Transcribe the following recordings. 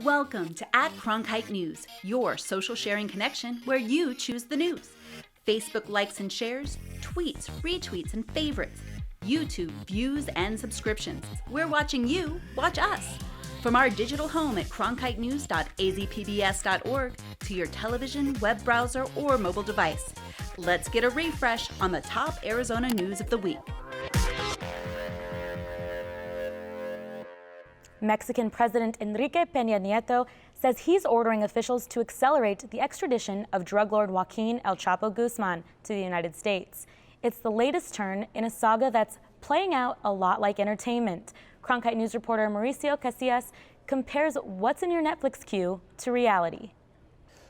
Welcome to @Cronkite News, your social sharing connection where you choose the news. Facebook likes and shares, tweets, retweets, and favorites. YouTube views and subscriptions. We're watching you watch us. From our digital home at cronkitenews.azpbs.org to your television, web browser, or mobile device. Let's get a refresh on the top Arizona news of the week. Mexican President Enrique Peña Nieto says he's ordering officials to accelerate the extradition of drug lord Joaquin El Chapo Guzman to the United States. It's the latest turn in a saga that's playing out a lot like entertainment. Cronkite News reporter Mauricio Casillas compares what's in your Netflix queue to reality.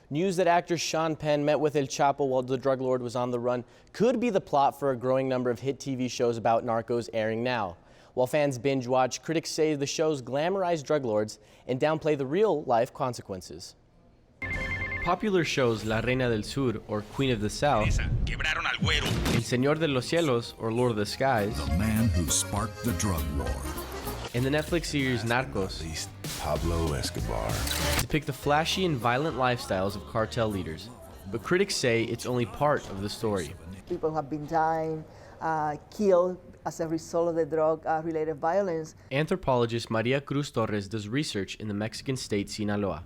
News that actor Sean Penn met with El Chapo while the drug lord was on the run could be the plot for a growing number of hit TV shows about narcos airing now. While fans binge watch, critics say the shows glamorize drug lords and downplay the real-life consequences. Popular shows La Reina del Sur, or Queen of the South, El Señor de los Cielos, or Lord of the Skies, The Man Who Sparked the Drug War, and the Netflix series Narcos, Pablo Escobar, depict the flashy and violent lifestyles of cartel leaders. But critics say it's only part of the story. People have been dying, killed as a result of the drug-related violence. Anthropologist Maria Cruz Torres does research in the Mexican state Sinaloa,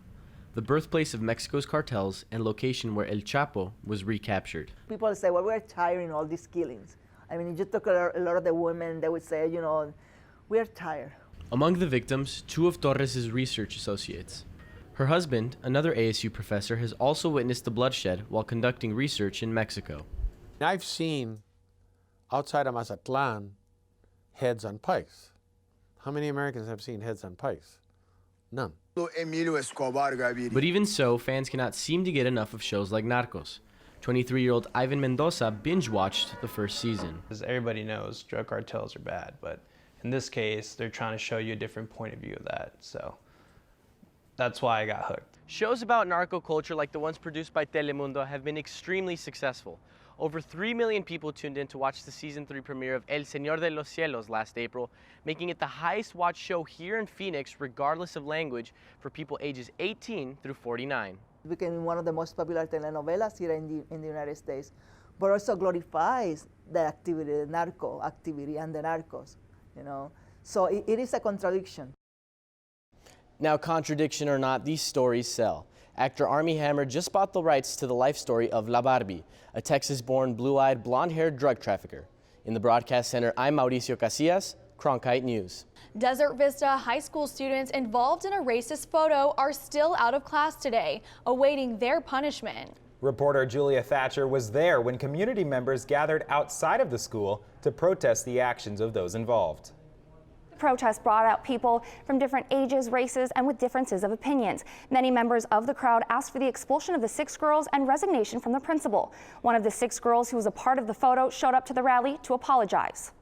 the birthplace of Mexico's cartels and location where El Chapo was recaptured. People say, well, we're tired of all these killings. I mean, you took a lot of the women, they would say, you know, we're tired. Among the victims, two of Torres' research associates. Her husband, another ASU professor, has also witnessed the bloodshed while conducting research in Mexico. I've seen outside of Mazatlan heads on pikes. How many Americans have seen heads on pikes? None. But even so, fans cannot seem to get enough of shows like Narcos. 23-year-old Ivan Mendoza binge-watched the first season. As everybody knows, drug cartels are bad, but in this case, they're trying to show you a different point of view of that, so that's why I got hooked. Shows about narco culture like the ones produced by Telemundo have been extremely successful. Over 3 million people tuned in to watch the season 3 premiere of El Señor de los Cielos last April, making it the highest watched show here in Phoenix, regardless of language, for people ages 18 through 49. It became one of the most popular telenovelas here in the United States, but also glorifies the activity, the narco activity and the narcos, you know. So it is a contradiction. Now, contradiction or not, these stories sell. Actor Armie Hammer just bought the rights to the life story of La Barbie, a Texas-born, blue-eyed, blonde-haired drug trafficker. In the broadcast center, I'm Mauricio Casillas, Cronkite News. Desert Vista high school students involved in a racist photo are still out of class today, awaiting their punishment. Reporter Julia Thatcher was there when community members gathered outside of the school to protest the actions of those involved. Protests brought out people from different ages, races, and with differences of opinions. Many members of the crowd asked for the expulsion of the 6 girls and resignation from the principal. One of the 6 girls who was a part of the photo showed up to the rally to apologize.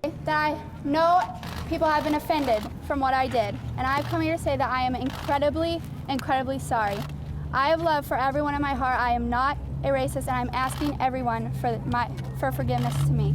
That I know people have been offended from what I did, and I've come here to say that I am incredibly, incredibly sorry. I have love for everyone in my heart. I am not a racist, and I'm asking everyone for forgiveness to me.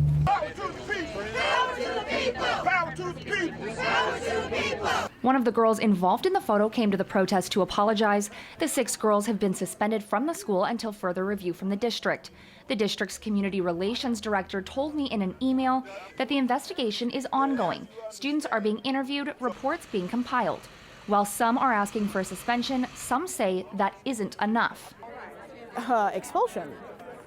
One of the girls involved in the photo came to the protest to apologize. The 6 girls have been suspended from the school until further review from the district. The district's community relations director told me in an email that the investigation is ongoing. Students are being interviewed, reports being compiled. While some are asking for a suspension, some say that isn't enough. Expulsion.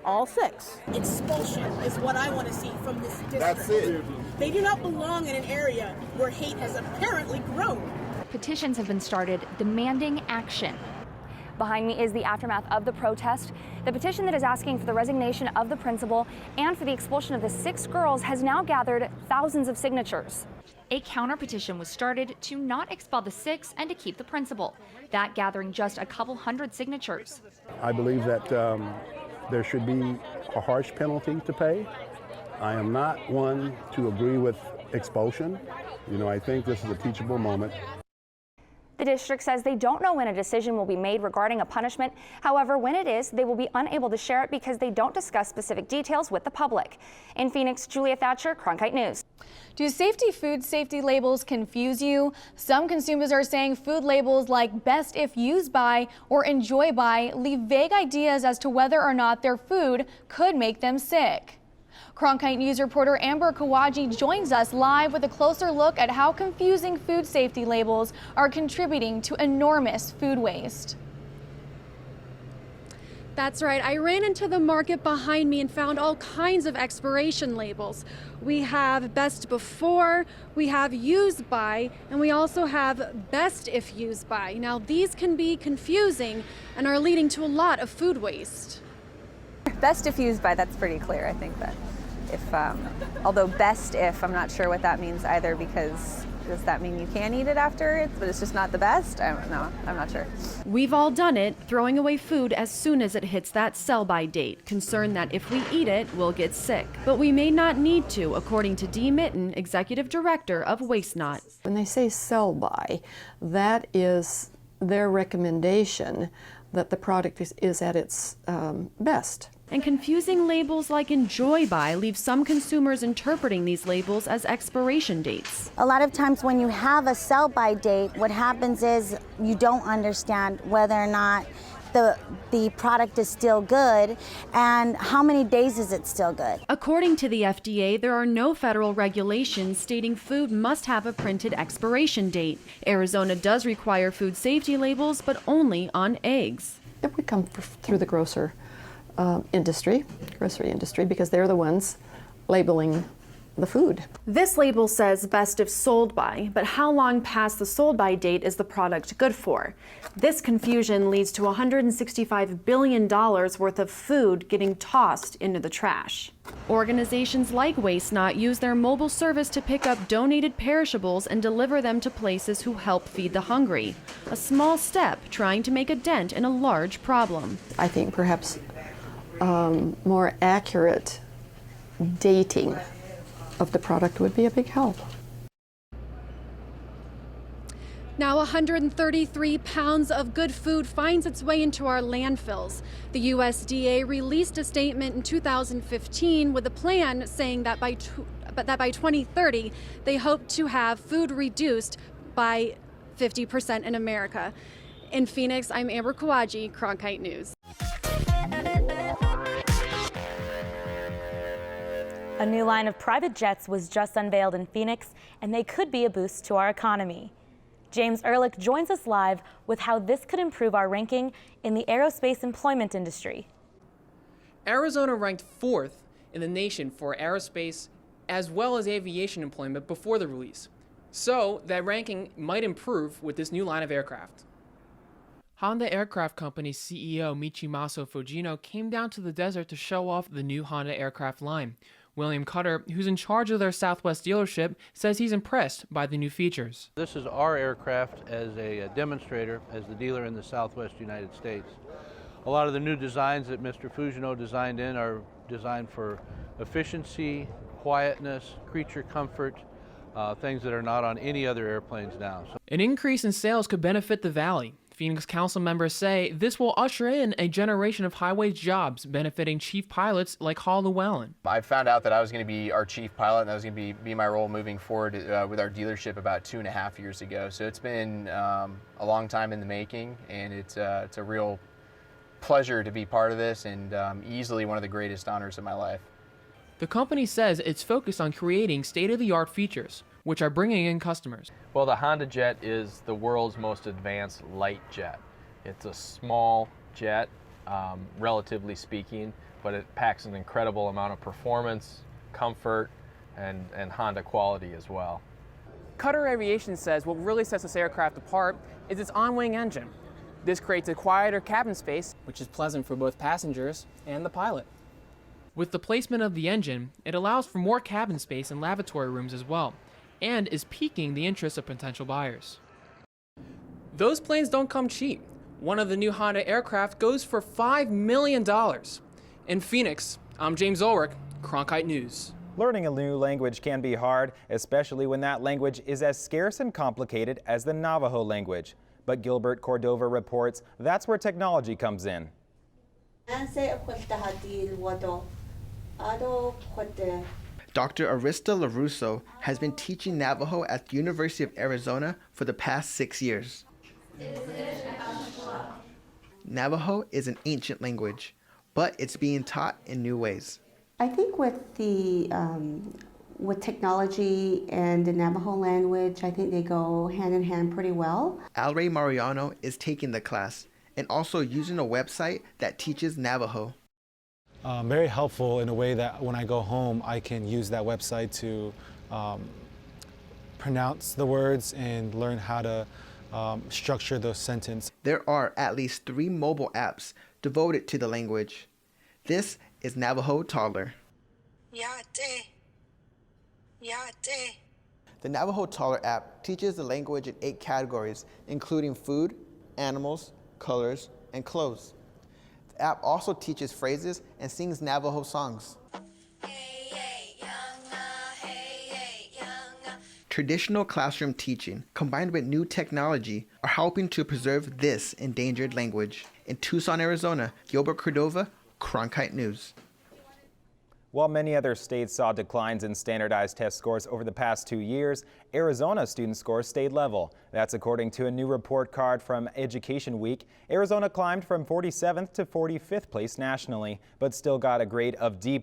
All 6. Expulsion is what I want to see from this district. That's it. They do not belong in an area where hate has apparently grown. Petitions have been started demanding action. Behind me is the aftermath of the protest. The petition that is asking for the resignation of the principal and for the expulsion of the 6 girls has now gathered thousands of signatures. A counter petition was started to not expel the 6 and to keep the principal, that gathering just a couple hundred signatures. I believe that there should be a harsh penalty to pay. I am not one to agree with expulsion. You know, I think this is a teachable moment. The district says they don't know when a decision will be made regarding a punishment. However, when it is, they will be unable to share it because they don't discuss specific details with the public. In Phoenix, Julia Thatcher, Cronkite News. Do food safety labels confuse you? Some consumers are saying food labels like best if used by or enjoy by leave vague ideas as to whether or not their food could make them sick. Cronkite News reporter Amber Kawaji joins us live with a closer look at how confusing food safety labels are contributing to enormous food waste. That's right. I ran into the market behind me and found all kinds of expiration labels. We have best before, we have used by, and we also have best if used by. Now, these can be confusing and are leading to a lot of food waste. Best if used by, that's pretty clear. I think that although best if, I'm not sure what that means either, because does that mean you can eat it after, but it's just not the best? I don't know. I'm not sure. We've all done it, throwing away food as soon as it hits that sell-by date, concerned that if we eat it, we'll get sick. But we may not need to, according to Dee Mitten, Executive Director of Waste Not. When they say sell-by, that is their recommendation that the product is at its best. And confusing labels like enjoy by leave some consumers interpreting these labels as expiration dates. A lot of times when you have a sell-by date, what happens is you don't understand whether or not the product is still good and how many days is it still good. According to the FDA, there are no federal regulations stating food must have a printed expiration date. Arizona does require food safety labels, but only on eggs. It would come through the grocery industry, because they're the ones labeling the food. This label says best if sold by, but how long past the sold by date is the product good for? This confusion leads to $165 billion worth of food getting tossed into the trash. Organizations like Waste Not use their mobile service to pick up donated perishables and deliver them to places who help feed the hungry. A small step trying to make a dent in a large problem. I think perhaps more accurate dating of the product would be a big help. Now 133 pounds of good food finds its way into our landfills. The USDA released a statement in 2015 with a plan saying that by 2030 they hope to have food reduced by 50% in America. In Phoenix, I'm Amber Kawaji, Cronkite News. A new line of private jets was just unveiled in Phoenix, and they could be a boost to our economy. James Ehrlich joins us live with how this could improve our ranking in the aerospace employment industry. Arizona ranked 4th in the nation for aerospace as well as aviation employment before the release. So that ranking might improve with this new line of aircraft. Honda Aircraft Company's CEO Michimaso Fujino came down to the desert to show off the new Honda aircraft line. William Cutter, who's in charge of their Southwest dealership, says he's impressed by the new features. This is our aircraft as a demonstrator, as the dealer in the Southwest United States. A lot of the new designs that Mr. Fujino designed in are designed for efficiency, quietness, creature comfort, things that are not on any other airplanes now. An increase in sales could benefit the Valley. Phoenix Council members say this will usher in a generation of high-wage jobs benefiting chief pilots like Hall Llewellyn. I found out that I was going to be our chief pilot and that was going to be my role moving forward with our dealership about 2.5 years ago. So it's been a long time in the making, and it's a real pleasure to be part of this and easily one of the greatest honors of my life. The company says it's focused on creating state-of-the-art features, which are bringing in customers. Well, the Honda Jet is the world's most advanced light jet. It's a small jet, relatively speaking, but it packs an incredible amount of performance, comfort, and Honda quality as well. Cutter Aviation says what really sets this aircraft apart is its on-wing engine. This creates a quieter cabin space, which is pleasant for both passengers and the pilot. With the placement of the engine, it allows for more cabin space and lavatory rooms as well, and is piquing the interest of potential buyers. Those planes don't come cheap. One of the new Honda aircraft goes for $5 million. In Phoenix, I'm James Ulrich, Cronkite News. Learning a new language can be hard, especially when that language is as scarce and complicated as the Navajo language. But Gilbert Cordova reports that's where technology comes in. Dr. Arista LaRusso has been teaching Navajo at the University of Arizona for the past 6 years. Navajo is an ancient language, but it's being taught in new ways. I think with technology and the Navajo language, I think they go hand in hand pretty well. Alray Mariano is taking the class and also using a website that teaches Navajo. Very helpful in a way that when I go home, I can use that website to pronounce the words and learn how to structure those sentences. There are at least 3 mobile apps devoted to the language. This is Navajo Toddler. The Navajo Toddler app teaches the language in 8 categories, including food, animals, colors, and clothes. The app also teaches phrases and sings Navajo songs. Traditional classroom teaching combined with new technology are helping to preserve this endangered language. In Tucson, Arizona, Gilbert Cordova, Cronkite News. While many other states saw declines in standardized test scores over the past 2 years, Arizona's student scores stayed level. That's according to a new report card from Education Week. Arizona climbed from 47th to 45th place nationally, but still got a grade of D+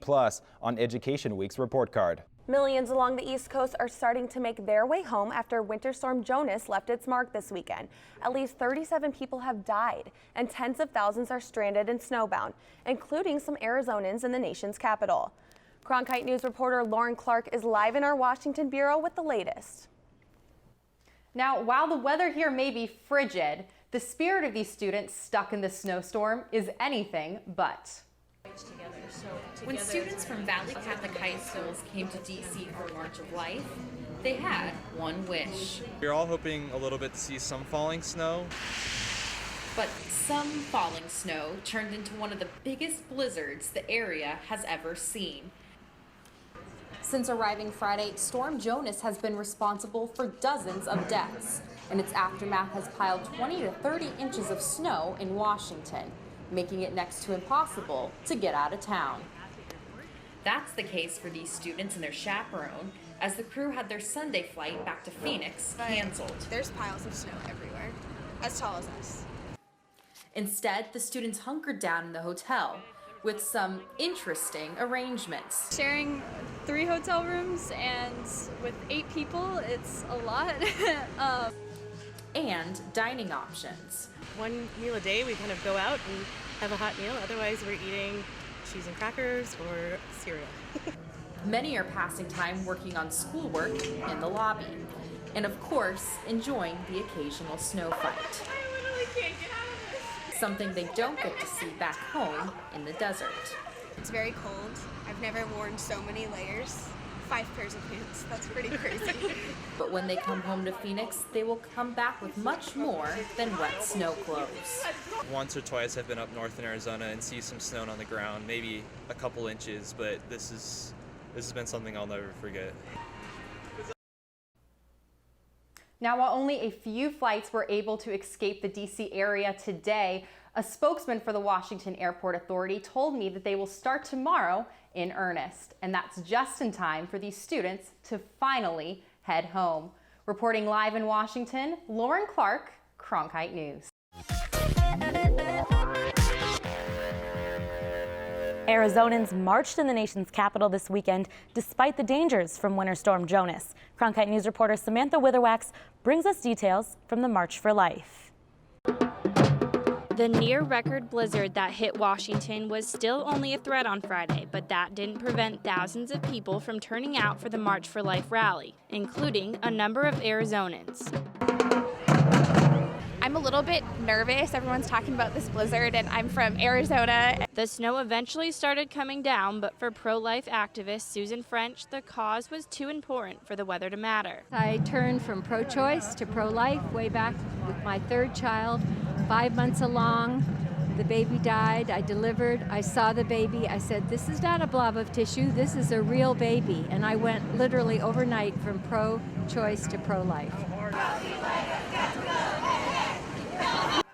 on Education Week's report card. Millions along the East Coast are starting to make their way home after Winter Storm Jonas left its mark this weekend. At least 37 people have died, and tens of thousands are stranded and snowbound, including some Arizonans in the nation's capital. Cronkite News reporter Lauren Clark is live in our Washington bureau with the latest. Now, while the weather here may be frigid, the spirit of these students stuck in the snowstorm is anything but. When students from Valley Catholic High Schools came to D.C. for March of Life, they had one wish. We were all hoping a little bit to see some falling snow. But some falling snow turned into one of the biggest blizzards the area has ever seen. Since arriving Friday, Storm Jonas has been responsible for dozens of deaths, and its aftermath has piled 20 to 30 inches of snow in Washington, making it next to impossible to get out of town. That's the case for these students and their chaperone, as the crew had their Sunday flight back to Phoenix canceled. There's piles of snow everywhere, as tall as us. Instead, the students hunkered down in the hotel with some interesting arrangements. Sharing 3 hotel rooms, and with 8 people, it's a lot. And dining options. One meal a day, we kind of go out and have a hot meal. Otherwise, we're eating cheese and crackers or cereal. Many are passing time working on schoolwork in the lobby. And of course, enjoying the occasional snow fight. I literally can't get out of this. Something they don't get to see back home in the desert. It's very cold. I've never worn so many layers. 5 pairs of pants. That's pretty crazy. But when they come home to Phoenix, they will come back with much more than wet snow clothes. Once or twice I've been up north in Arizona and see some snow on the ground, maybe a couple inches, but this has been something I'll never forget. Now, while only a few flights were able to escape the D.C. area today, a spokesman for the Washington Airport Authority told me that they will start tomorrow in earnest, and that's just in time for these students to finally head home. Reporting live in Washington, Lauren Clark, Cronkite News. Arizonans marched in the nation's capital this weekend despite the dangers from Winter Storm Jonas. Cronkite News reporter Samantha Witherwax brings us details from the March for Life. The near-record blizzard that hit Washington was still only a threat on Friday, but that didn't prevent thousands of people from turning out for the March for Life rally, including a number of Arizonans. I'm a little bit nervous. Everyone's talking about this blizzard, and I'm from Arizona. The snow eventually started coming down, but for pro-life activist Susan French, the cause was too important for the weather to matter. I turned from pro-choice to pro-life way back with my 3rd child, 5 months along. The baby died. I delivered. I saw the baby. I said, this is not a blob of tissue. This is a real baby. And I went literally overnight from pro-choice to pro-life.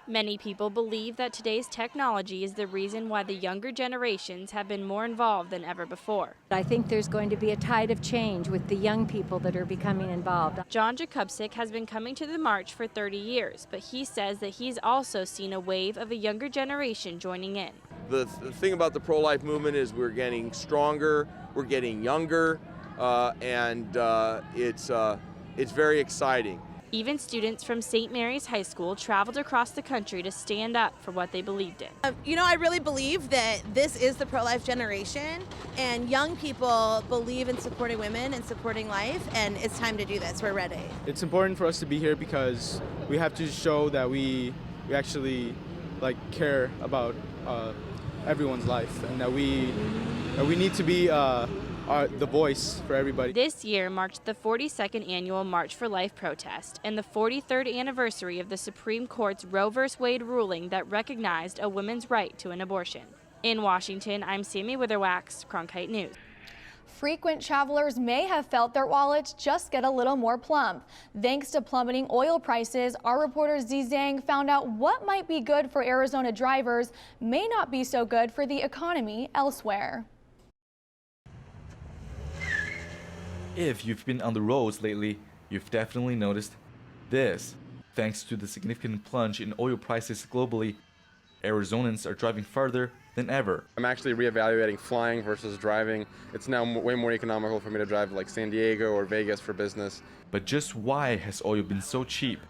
Many people believe that today's technology is the reason why the younger generations have been more involved than ever before. I think there's going to be a tide of change with the young people that are becoming involved. John Jakubczyk has been coming to the march for 30 years, but he says that he's also seen a wave of a younger generation joining in. The thing about the pro-life movement is we're getting stronger, we're getting younger, and it's very exciting. Even students from St. Mary's High School traveled across the country to stand up for what they believed in. I really believe that this is the pro-life generation, and young people believe in supporting women and supporting life, and it's time to do this. We're ready. It's important for us to be here because we have to show that we actually care about everyone's life, and that we need to be the voice for everybody. This year marked the 42nd annual March for Life protest and the 43rd anniversary of the Supreme Court's Roe v. Wade ruling that recognized a woman's right to an abortion. In Washington, I'm Sammy Witherwax, Cronkite News. Frequent travelers may have felt their wallets just get a little more plump. Thanks to plummeting oil prices, our reporter Z Zhang found out what might be good for Arizona drivers may not be so good for the economy elsewhere. If you've been on the roads lately, you've definitely noticed this. Thanks to the significant plunge in oil prices globally, Arizonans are driving farther than ever. I'm actually reevaluating flying versus driving. It's now way more economical for me to drive like San Diego or Vegas for business. But just why has oil been so cheap?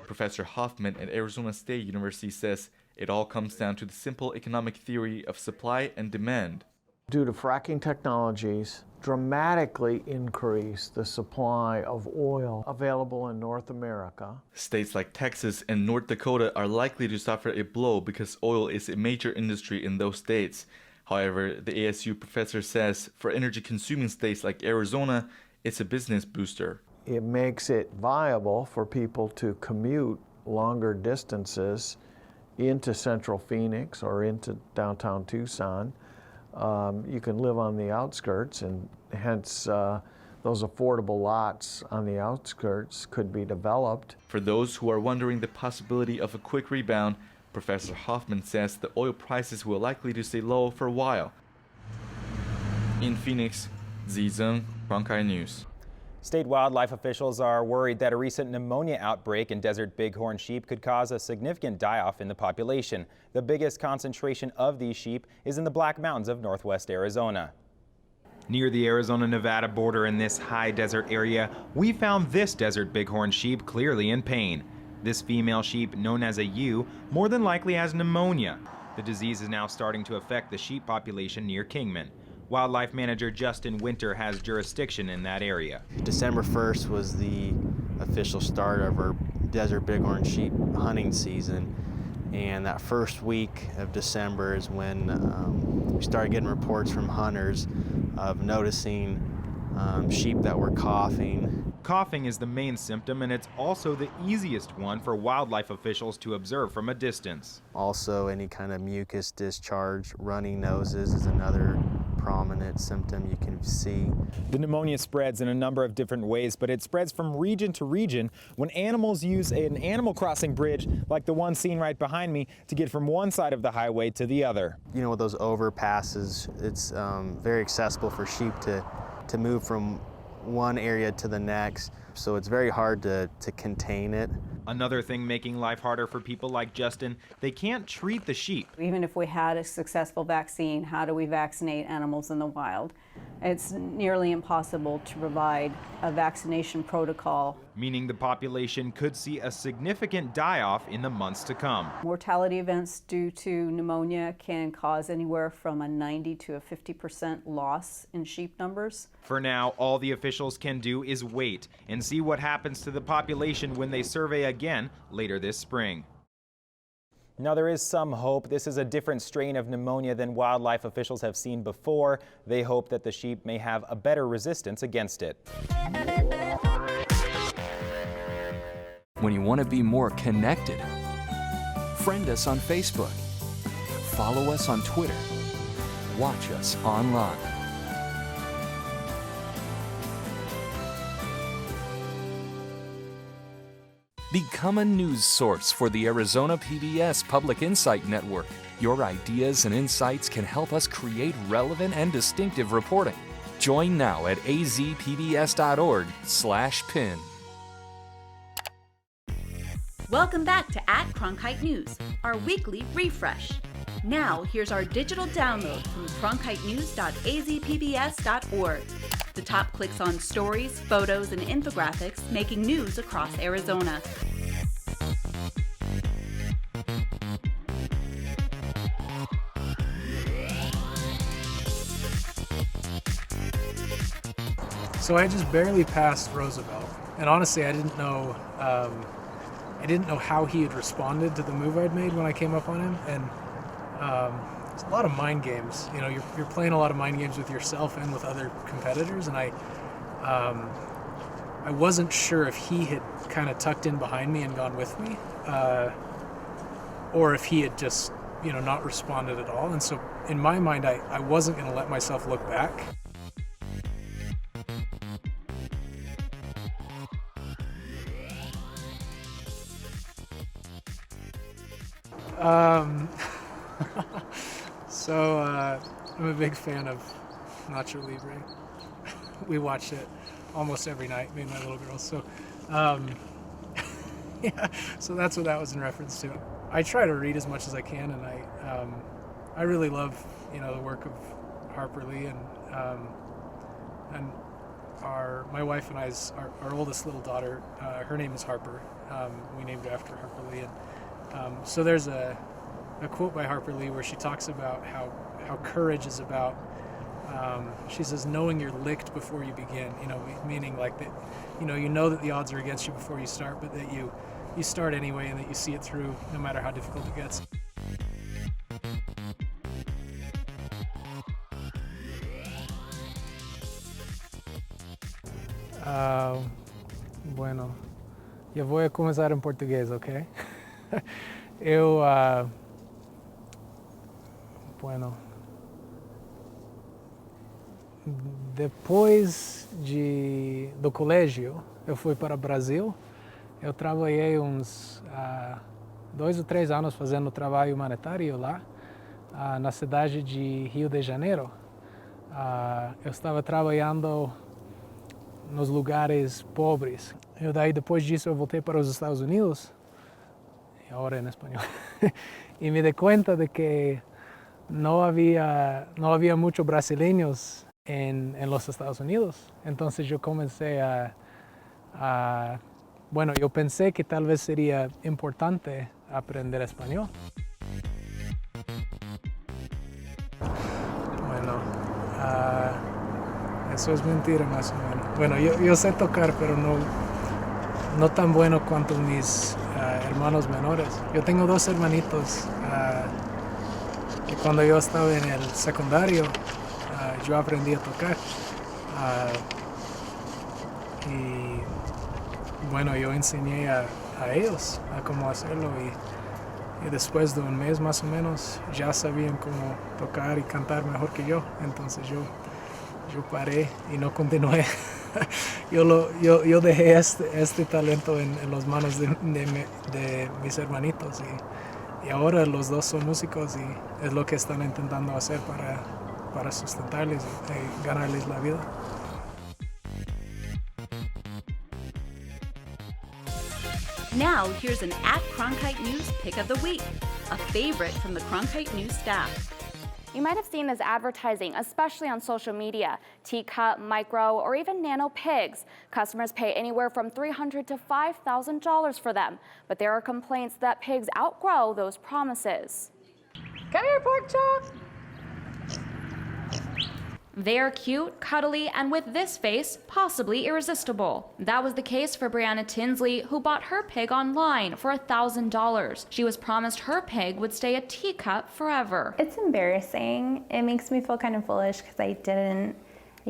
Professor Hoffman at Arizona State University says it all comes down to the simple economic theory of supply and demand. Due to fracking technologies, dramatically increase the supply of oil available in North America. States like Texas and North Dakota are likely to suffer a blow because oil is a major industry in those states. However, the ASU professor says for energy-consuming states like Arizona, it's a business booster. It makes it viable for people to commute longer distances into central Phoenix or into downtown Tucson. You can live on the outskirts, and hence those affordable lots on the outskirts could be developed. For those who are wondering the possibility of a quick rebound, Professor Hoffman says the oil prices will likely to stay low for a while. In Phoenix, Z Zheng, Cronkite News. State wildlife officials are worried that a recent pneumonia outbreak in desert bighorn sheep could cause a significant die-off in the population. The biggest concentration of these sheep is in the Black Mountains of northwest Arizona. Near the Arizona-Nevada border in this high desert area, we found this desert bighorn sheep clearly in pain. This female sheep, known as a ewe, more than likely has pneumonia. The disease is now starting to affect the sheep population near Kingman. Wildlife manager Justin Winter has jurisdiction in that area. December 1st was the official start of our desert bighorn sheep hunting season, and that first week of December is when we started getting reports from hunters of noticing sheep that were coughing. Coughing is the main symptom, and it's also the easiest one for wildlife officials to observe from a distance. Also, any kind of mucus discharge, running noses is another prominent symptom you can see. The pneumonia spreads in a number of different ways, but it spreads from region to region when animals use an animal crossing bridge like the one seen right behind me to get from one side of the highway to the other. You know, with those overpasses, it's very accessible for sheep to move from one area to the next, so it's very hard to contain it. Another thing making life harder for people like Justin, they can't treat the sheep. Even if we had a successful vaccine, how do we vaccinate animals in the wild? It's nearly impossible to provide a vaccination protocol. Meaning the population could see a significant die-off in the months to come. Mortality events due to pneumonia can cause anywhere from a 90 to a 50% loss in sheep numbers. For now, all the officials can do is wait and see what happens to the population when they survey again later this spring. Now, there is some hope. This is a different strain of pneumonia than wildlife officials have seen before. They hope that the sheep may have a better resistance against it. When you want to be more connected, friend us on Facebook, follow us on Twitter, watch us online. Become a news source for the Arizona PBS Public Insight Network. Your ideas and insights can help us create relevant and distinctive reporting. Join now at azpbs.org/pin. Welcome back to @Cronkite News, our weekly refresh. Now, here's our digital download from cronkitenews.azpbs.org. The top clicks on stories, photos, and infographics making news across Arizona. So I just barely passed Roosevelt, and honestly, I didn't know how he had responded to the move I'd made when I came up on him, and it's a lot of mind games. You know, you're playing a lot of mind games with yourself and with other competitors, and I wasn't sure if he had kind of tucked in behind me and gone with me, or if he had just, you know, not responded at all. And so in my mind, I wasn't going to let myself look back. So I'm a big fan of Nacho Libre. We watch it almost every night, me and my little girl. So yeah, so that's what that was in reference to. I try to read as much as I can, and I really love, you know, the work of Harper Lee, and my wife and I's our oldest little daughter. Her name is Harper. We named her after Harper Lee, and so there's a quote by Harper Lee where she talks about how courage is about, she says, knowing you're licked before you begin, you know, meaning like that, you know that the odds are against you before you start, but that you start anyway, and that you see it through no matter how difficult it gets. Bueno, eu vou começar em português, ok? Depois do colégio, eu fui para o Brasil. Eu trabalhei uns 2 ou 3 anos fazendo trabalho humanitário lá, na cidade de Rio de Janeiro. Eu estava trabalhando nos lugares pobres. Depois disso, eu voltei para os Estados Unidos, e agora em espanhol, e me dei conta de que não havia muitos brasileiros en los Estados Unidos. Entonces yo comencé bueno, yo pensé que tal vez sería importante aprender español. Bueno, eso es mentira más o menos. Bueno, yo sé tocar, pero no tan bueno cuanto mis hermanos menores. Yo tengo 2 hermanitos y cuando yo estaba en el secundario, yo aprendí a tocar, y bueno, yo enseñé a ellos a cómo hacerlo, y después de un mes más o menos ya sabían cómo tocar y cantar mejor que yo. Entonces yo paré y no continué. yo dejé este talento en las manos de mis hermanitos, y ahora los 2 son músicos, y es lo que están intentando hacer para sustentarles y ganarles la vida. Now, here's an @Cronkite News pick of the week, a favorite from the Cronkite News staff. You might have seen this advertising, especially on social media. Teacup, micro, or even nano pigs. Customers pay anywhere from $300 to $5,000 for them. But there are complaints that pigs outgrow those promises. Come here, pork chop. They're cute, cuddly, and with this face, possibly irresistible. That was the case for Brianna Tinsley, who bought her pig online for $1,000. She was promised her pig would stay a teacup forever. It's embarrassing. It makes me feel kind of foolish because I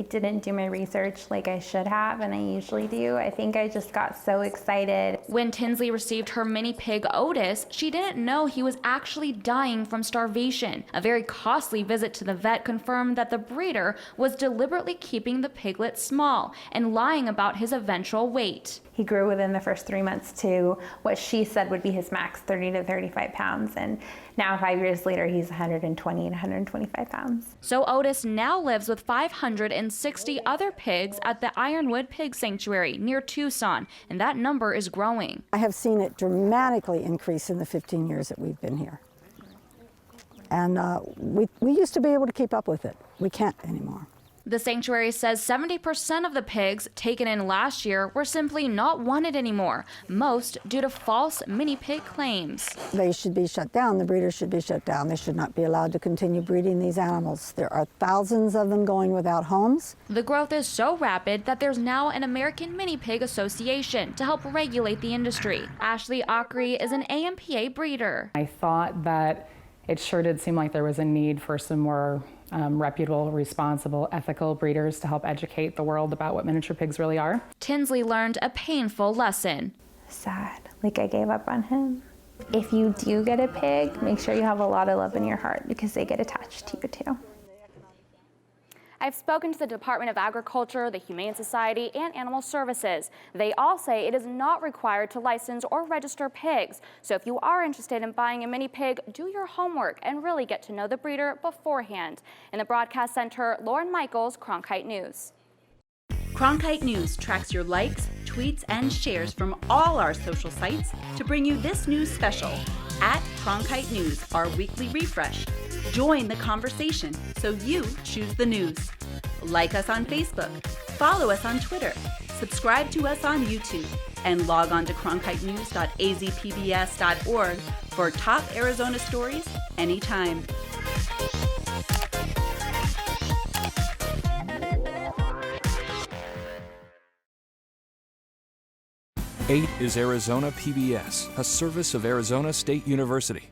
didn't do my research like I should have, and I usually do. I think I just got so excited. When Tinsley received her mini pig Otis, she didn't know he was actually dying from starvation. A very costly visit to the vet confirmed that the breeder was deliberately keeping the piglet small and lying about his eventual weight. He grew within the first 3 months to what she said would be his max, 30 to 35 pounds. And now 5 years later, he's 120 and 125 pounds. So Otis now lives with 560 other pigs at the Ironwood Pig Sanctuary near Tucson, and that number is growing. I have seen it dramatically increase in the 15 years that we've been here. And we used to be able to keep up with it. We can't anymore. The sanctuary says 70% of the pigs taken in last year were simply not wanted anymore, most due to false mini pig claims. They should be shut down. The breeders should be shut down. They should not be allowed to continue breeding these animals. There are thousands of them going without homes. The growth is so rapid that there's now an American Mini Pig Association to help regulate the industry. Ashley Ockery is an AMPA breeder. I thought that it sure did seem like there was a need for some more reputable, responsible, ethical breeders to help educate the world about what miniature pigs really are. Tinsley learned a painful lesson. Sad, like I gave up on him. If you do get a pig, make sure you have a lot of love in your heart because they get attached to you too. I've spoken to the Department of Agriculture, the Humane Society, and Animal Services. They all say it is not required to license or register pigs. So if you are interested in buying a mini pig, do your homework and really get to know the breeder beforehand. In the broadcast center, Lauren Michaels, Cronkite News. Cronkite News tracks your likes, tweets, and shares from all our social sites to bring you this news special. At Cronkite News, our weekly refresh. Join the conversation so you choose the news. Like us on Facebook, follow us on Twitter, subscribe to us on YouTube, and log on to cronkitenews.azpbs.org for top Arizona stories anytime. 8 is Arizona PBS, a service of Arizona State University.